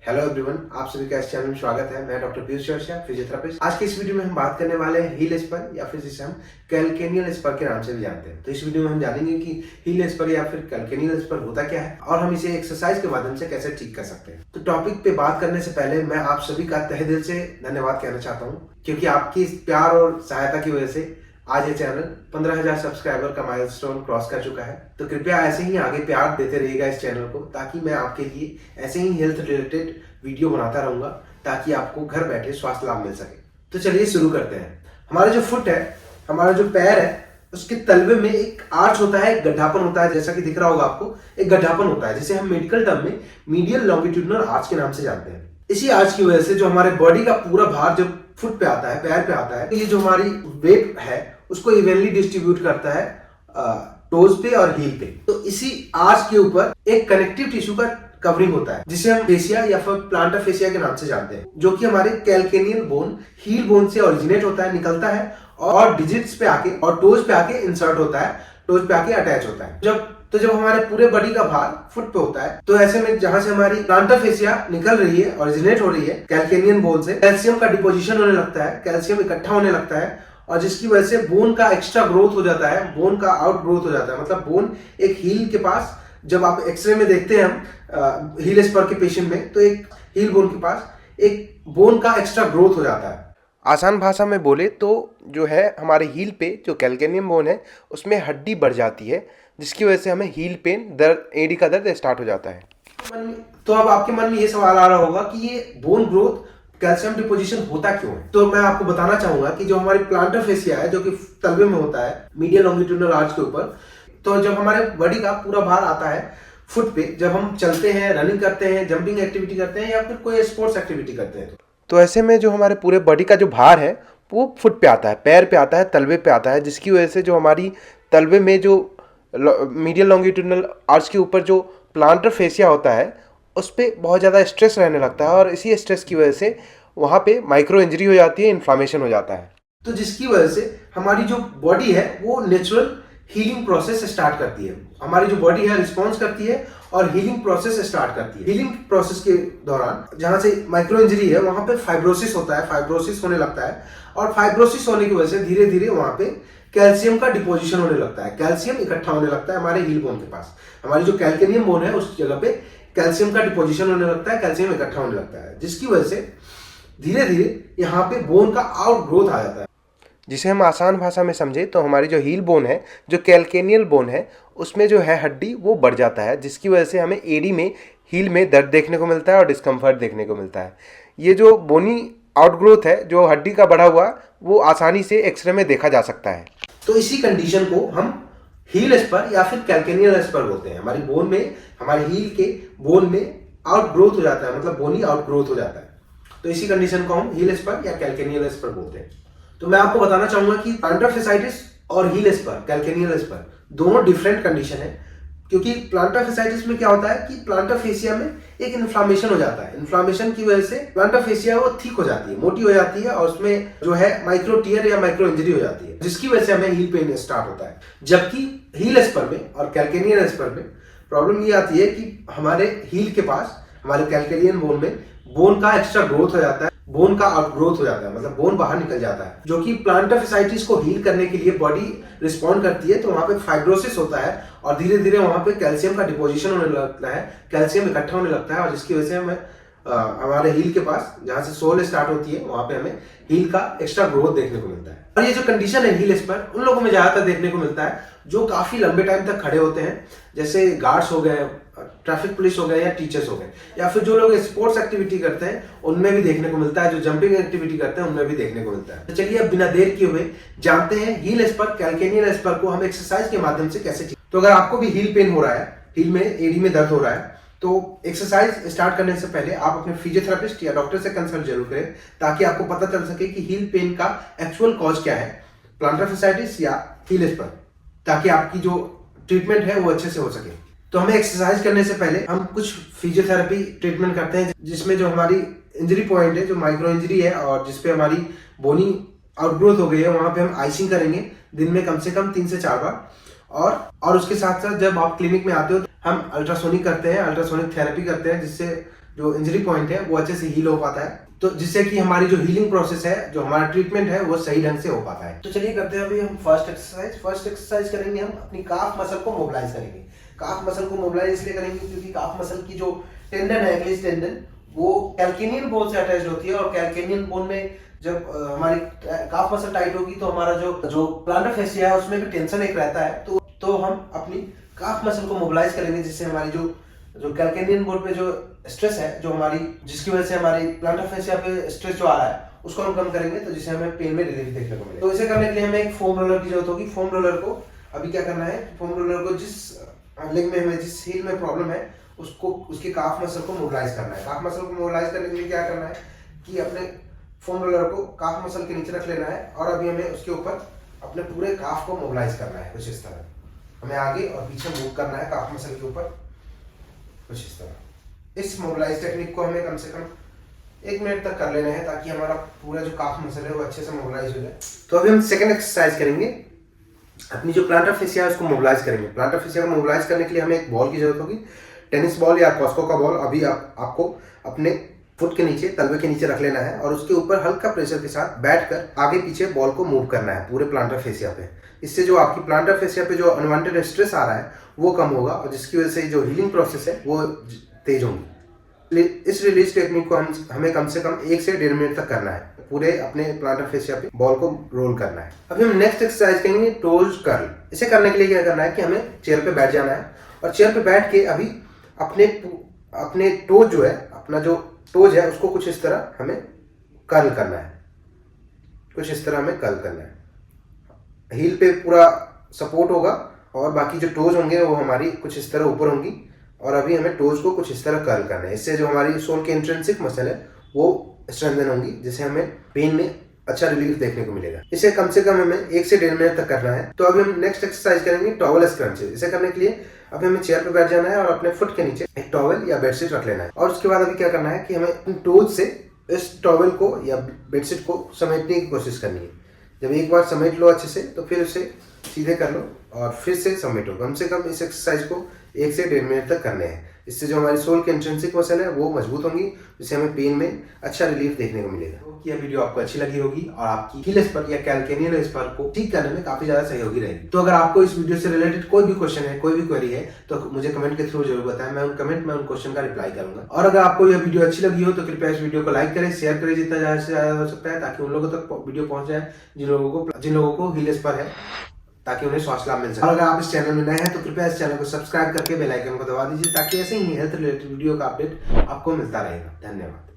Hello everyone, आप सभी का इस चैनल में स्वागत है। मैं डॉक्टर पीयूष चौरसिया, फिजियोथेरेपिस्ट। आज की इस वीडियो में हम बात करने वाले हैं हील स्पर या फिर जिसे हम कैल्केनियल स्पर के नाम से भी जानते हैं। तो इस वीडियो में हम जानेंगे कि हील स्पर या फिर कैल्केनियल स्पर होता क्या है और हम इसे एक्सरसाइज के माध्यम से कैसे ठीक कर सकते हैं। तो टॉपिक पे बात करने से पहले मैं आप सभी का तहे दिल से धन्यवाद कहना चाहता हूँ, क्योंकि आपकी प्यार और सहायता की वजह से आज ये चैनल 15,000 सब्सक्राइबर का माइलस्टोन क्रॉस कर चुका है। तो कृपया ऐसे ही आगे प्यार देते रहिएगा इस चैनल को, ताकि मैं आपके लिए ऐसे ही हेल्थ रिलेटेड वीडियो बनाता रहूंगा, ताकि आपको घर बैठे स्वास्थ्य लाभ मिल सके। तो चलिए शुरू करते हैं। हमारा जो फुट है, हमारा जो पैर है, उसके तलवे में एक आर्च होता है, एक गड्ढापन होता है। जैसा कि दिख रहा होगा आपको, एक गड्ढापन होता है जिसे हम मेडिकल टर्म में मीडियल लॉन्गिट्यूडिनल आर्च के नाम से जानते हैं। इसी आर्च की वजह से जो हमारे बॉडी का पूरा भार जब फुट पे आता है, पैर पे आता है, तो ये जो हमारी वेट है उसको इवनली डिस्ट्रीब्यूट करता है टोज पे और हील पे। तो इसी आर्च के ऊपर एक कनेक्टिव टिश्यू का कवरिंग होता है, जिसे हम फेसिया या फिर प्लांटर फेसिया के नाम से जानते हैं, जो कि हमारे कैल्केनियल बोन, हील बोन से ओरिजिनेट होता है, निकलता है और डिजिट्स पे आके और टोज पे आके इंसर्ट होता है, टोज पे आके अटैच होता है। जब हमारे पूरे बॉडी का भार फुट पे होता है, तो ऐसे में जहां से हमारी प्लांटर फेसिया निकल रही है, ओरिजिनेट हो रही है कैल्केनियन बोन से, कैल्शियम का डिपोजिशन होने लगता है, कैल्शियम इकट्ठा होने लगता है, और जिसकी वजह से बोन का एक्स्ट्रा ग्रोथ हो जाता है, बोन का आउट ग्रोथ हो जाता है। मतलब बोन एक हील के पास, जब आप एक्सरे में देखते हैं हम हील स्पर के पेशेंट में, तो एक हील बोन के पास एक बोन का एक्स्ट्रा ग्रोथ हो जाता है। आसान भाषा में बोले तो जो है हमारे हील पे जो कैल्केनियम बोन है उसमें हड्डी बढ़ जाती है, जिसकी वजह से हमें हील पेन, दर्द, एडी का दर्द स्टार्ट हो जाता है। तो अब आपके मन में ये सवाल आ रहा होगा कि ये बोन ग्रोथ, कैल्शियम डिपोजिशन होता क्यों है। तो मैं आपको बताना चाहूंगा कि जो हमारी प्लांटर फेसिया है, जो कि तलवे में होता है मीडियल लॉन्गिट्यूडिनल आर्च के ऊपर, तो जब हमारे बॉडी का पूरा भार आता है फुट पे, जब हम चलते हैं, रनिंग करते हैं, जंपिंग एक्टिविटी करते हैं या फिर कोई स्पोर्ट्स एक्टिविटी करते हैं, तो ऐसे में जो हमारे पूरे बॉडी का जो भार है वो फुट पे आता है, पैर पे आता है, तलवे पे आता है, जिसकी वजह से जो हमारी तलवे में जो मीडियल लॉन्गिट्यूडिनल आर्च के ऊपर जो प्लांटर फेसिया होता है उस पर बहुत ज़्यादा स्ट्रेस रहने लगता है, और इसी स्ट्रेस की वजह से वहाँ पे माइक्रो इंजरी हो जाती है, इन्फ्लामेशन हो जाता है। तो जिसकी वजह से हमारी जो बॉडी है वो नेचुरल हीलिंग प्रोसेस स्टार्ट करती है। हमारी जो बॉडी है रिस्पॉन्स करती है और हीलिंग प्रोसेस स्टार्ट करती है। हीलिंग प्रोसेस के दौरान जहां से माइक्रो इंजरी है वहां पे फाइब्रोसिस होता है, फाइब्रोसिस होने लगता है, और फाइब्रोसिस होने की वजह से धीरे धीरे वहां पे कैल्शियम का डिपोजिशन होने लगता है, कैल्शियम इकट्ठा होने लगता है हमारे हील बोन के पास। हमारी जो कैल्केनियम बोन है उस जगह पे कैल्शियम का डिपोजिशन होने लगता है, कैल्शियम इकट्ठा होने लगता है, जिसकी वजह से धीरे धीरे यहाँ पे बोन का आउट ग्रोथ आ जाता है। जिसे हम आसान भाषा में समझे तो हमारी जो हील बोन है, जो कैल्केनियल बोन है, उसमें जो है हड्डी वो बढ़ जाता है, जिसकी वजह से हमें एडी में, हील में दर्द देखने को मिलता है और डिस्कम्फर्ट देखने को मिलता है। ये जो बोनी आउटग्रोथ है, जो हड्डी का बढ़ा हुआ, वो आसानी से एक्सरे में देखा जा सकता है। तो इसी कंडीशन को हम हील स्पर या फिर कैल्केनियल स्पर बोलते हैं। हमारी बोन में, हमारे हील के बोन में आउट ग्रोथ हो जाता है, मतलब बोनी आउट ग्रोथ हो जाता है। तो इसी कंडीशन को हम हील स्पर या कैल्केनियल स्पर बोलते हैं। तो मैं आपको बताना चाहूंगा कि प्लांटर फेसाइटिस और हील स्पर, कैल्केनियल स्पर, दोनों डिफरेंट कंडीशन है। क्योंकि प्लांटर फेसाइटिस में क्या होता है कि प्लांटर फेसिया में एक इन्फ्लामेशन हो जाता है। इन्फ्लामेशन की वजह से प्लांटर फेसिया वो थिक हो जाती है, मोटी हो जाती है, और उसमें जो है माइक्रो टीयर या माइक्रो इंजरी हो जाती है, जिसकी वजह से हमें हील पेन स्टार्ट होता है। जबकि हील स्पर में और कैल्केनियल स्पर में प्रॉब्लम ये आती है कि हमारे हील के पास, हमारे कैल्केनियन बोन में बोन का एक्स्ट्रा ग्रोथ हो जाता है, बोन का आउट ग्रोथ हो जाता है, मतलब बोन बाहर निकल जाता है, जो कि प्लांटर फेसाइटिस को हील करने के लिए बॉडी रिस्पॉन्ड करती है। तो वहां पे फाइब्रोसिस होता है और धीरे धीरे वहां पे कैल्शियम का डिपोजिशन होने लगता है, कैल्शियम इकट्ठा होने लगता है, और जिसकी वजह से हमें हमारे हील के पास, जहां से सोल स्टार्ट होती है, वहां पे हमें हील का एक्स्ट्रा ग्रोथ देखने को मिलता है। और ये जो कंडीशन है हील स्पर, उन लोगों में ज्यादातर देखने को मिलता है जो काफी लंबे टाइम तक खड़े होते हैं, जैसे गार्ड्स हो गए, ट्रैफिक पुलिस हो गए या टीचर्स हो गए, या फिर जो लोग स्पोर्ट्स एक्टिविटी करते हैं उनमें भी देखने को मिलता है, जो जंपिंग एक्टिविटी करते हैं उनमें भी देखने को मिलता है। तो चलिए अब बिना देर किए हुए जानते हैं हील स्पर, कैल्केनियल स्पर को हम एक्सरसाइज के माध्यम से कैसे ठीक। तो अगर आपको भी हील पेन हो रहा है, हील में, एडी में दर्द हो रहा है, तो एक्सरसाइज स्टार्ट करने से पहले आप अपने फिजियोथेरेपिस्ट या डॉक्टर से कंसल्ट जरूर करें, ताकि आपको पता चल सके कि हील पेन का एक्चुअल कॉज क्या है, प्लांटर फेसाइटिस या हील स्पर, ताकि आपकी जो ट्रीटमेंट है वो अच्छे से हो सके। तो हमें एक्सरसाइज करने से पहले हम कुछ फिजियोथेरेपी ट्रीटमेंट करते हैं, जिसमें जो हमारी इंजरी पॉइंट है, जो माइक्रो इंजरी है और जिसपे हमारी बोनी आउटग्रोथ हो गई है, वहां पे हम आइसिंग करेंगे दिन में कम से कम 3 से 4 बार। और उसके साथ साथ जब आप क्लिनिक में आते हो तो हम अल्ट्रासोनिक करते हैं, अल्ट्रासोनिक थेरेपी करते हैं, जिससे जो इंजरी पॉइंट है वो अच्छे से हील हो पाता है, तो जिससे कि हमारी जो हीलिंग प्रोसेस है, जो हमारा ट्रीटमेंट है, वो सही ढंग से हो पाता है। तो चलिए करते हैं अभी हम फर्स्ट एक्सरसाइज करेंगे। हम अपनी काफ मसल को मोबिलाइज करेंगे। काफ मसल को मोबिलाइज इसलिए करेंगे क्योंकि काफ मसल की जो टेंडन है, एकिलीज टेंडन, वो कैल्केनियन बोन से अटैच्ड होती है, और कैल्केनियन बोन में जब हमारी काफ मसल टाइट होगी तो हमारा जो प्लांटर फेसिया है उसमें भी टेंशन एक रहता है। तो हम अपनी काफ मसल को मोबिलाइज करेंगे, जिससे हमारी जो कैल्केनियन बोन पे जो स्ट्रेस है, जो हमारी जिसकी वजह से हमारी प्लांटर फेसिया पे स्ट्रेस जो आ रहा है, उसको हम कम करेंगे, तो जिससे हमें पेन में रिलीफ देखने को मिलेगा। तो इसे करने के लिए हमें एक फोम रोलर की जरूरत होगी। फोम रोलर को अभी क्या करना है, फोम रोलर को जिस लेग में हमें, जिस हील में प्रॉब्लम है, उसको उसकी काफ मसल को मोबिलाइज करना है। काफ मसल को मोबिलाइज करने के लिए क्या करना है कि अपने फोम रोलर को काफ मसल के नीचे रख लेना है, और अभी हमें उसके ऊपर अपने पूरे काफ को मोबिलाइज करना है। कुछ इस तरह हमें आगे और पीछे मूव करना है काफ मसल के ऊपर, कुछ इस तरह। इस मोबिलाइज टेक्निक को हमें कम से कम 1 मिनट तक कर लेना है, ताकि हमारा पूरा जो काफ मसल है वो अच्छे से मोबिलाइज हो जाए। तो अभी हम सेकंड एक्सरसाइज करेंगे। अपनी जो प्लांटर फेसिया है उसको मोबिलाइज करेंगे। प्लांटर फेसिया को मोबिलाइज करने के लिए हमें एक बॉल की जरूरत होगी, टेनिस बॉल या कॉस्को का बॉल। अभी आपको अपने फुट के नीचे, तलवे के नीचे रख लेना है, और उसके ऊपर हल्का प्रेशर के साथ बैठकर आगे पीछे बॉल को मूव करना है पूरे प्लांटर फेसिया पे। इससे जो आपकी प्लांटर फेसिया पे जो अनवांटेड स्ट्रेस आ रहा है वो कम होगा, और जिसकी वजह से जो हीलिंग प्रोसेस है वो तेज होगी। इस रिलीज टेक्निक को हमें कम से कम 1 से 1.5 मिनट तक करना है। पूरे अपने प्लांटर फेसिया पे बॉल को रोल करना है। अभी हम नेक्स्ट एक्सरसाइज करेंगे टोज कर्ल। इसे करने के लिए क्या करना है कि हमें चेयर पे बैठ जाना है, और चेयर पे बैठ के अभी अपने टोज जो है, अपना जो टोज है, उसको कुछ इस तरह हमें कर्ल करना है। कुछ इस तरह हमें कर्ल करना है। हील पे पूरा सपोर्ट होगा, और बाकी जो टोज होंगे वो हमारी कुछ इस तरह ऊपर होंगी, और अभी हमें टोज को कुछ इस तरह कर्ल करना है। इससे जो हमारी सोल की इंट्रिंसिक मसल है वो स्ट्रेंथन होंगी, जिससे हमें पेन में अच्छा रिलीफ देखने को मिलेगा। इसे कम से कम हमें 1 से 1.5 मिनट तक करना है। तो अभी हम नेक्स्ट एक्सरसाइज करेंगे टॉवल क्रंचेस। इसे करने के लिए अभी हमें चेयर पे बैठ जाना है, और अपने फुट के नीचे एक टॉवल या बेडशीट रख लेना है, और उसके बाद अभी क्या करना है कि हमें टोज से इस टॉवल को या बेडशीट को समेटने की कोशिश करनी है। जब एक बार समेट लो अच्छे से, तो फिर उसे सीधे कर लो और फिर से समेटो। कम से कम इस एक्सरसाइज को 1 से 1.5 मिनट तक करने हैं। इससे जो हमारी सोल की इंट्रिंसिक मसल है वो मजबूत होंगी, जिससे हमें पेन में अच्छा रिलीफ देखने को मिलेगा। यह वीडियो आपको अच्छी लगी होगी, और आपकी हील स्पर या कैल्केनियल स्पर को ठीक करने में काफी ज्यादा सहयोगी रहेगी। तो अगर आपको इस वीडियो से रिलेटेड कोई भी क्वेश्चन है, कोई भी क्वेरी है, तो मुझे कमेंट के थ्रू जरूर बताएं। मैं उन कमेंट में उन क्वेश्चन का रिप्लाई करूंगा। और अगर आपको यह वीडियो अच्छी लगी हो तो कृपया इस वीडियो को लाइक करें, शेयर करें जितना ज्यादा से ज्यादा हो सकता है, ताकि उन लोगों तक वीडियो पहुंच जाए जिन लोगों को हील स्पर है, ताकि उन्हें स्वास्थ्य लाभ मिल सके। और अगर आप इस चैनल में नए हैं तो कृपया इस चैनल को सब्सक्राइब करके बेल आइकन को दबा दीजिए, ताकि ऐसे ही हेल्थ रिलेटेड वीडियो का अपडेट आपको मिलता रहेगा। धन्यवाद।